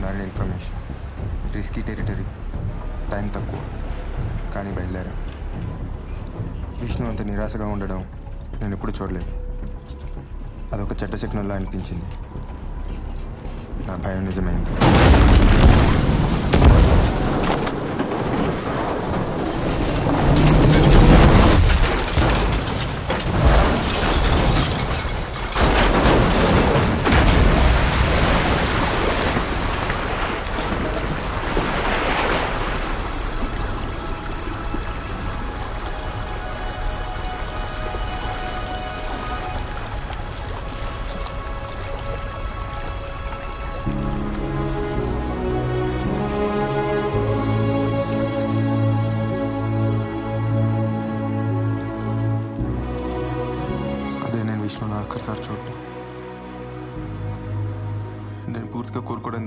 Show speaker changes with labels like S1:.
S1: ఉన్నారని information. Risky territory, time తక్కువ, కానీ బయలుదేరా. విష్ణు అంత నిరాశగా ఉండడం నేను ఎప్పుడు చూడలేదు. అదొక చెడ్డ శకునంలా అనిపించింది. నా భయం నిజమైంది. విష్ణు నా ఆఖరిసారి చూడటం. నేను పూర్తిగా కోరుకోవడం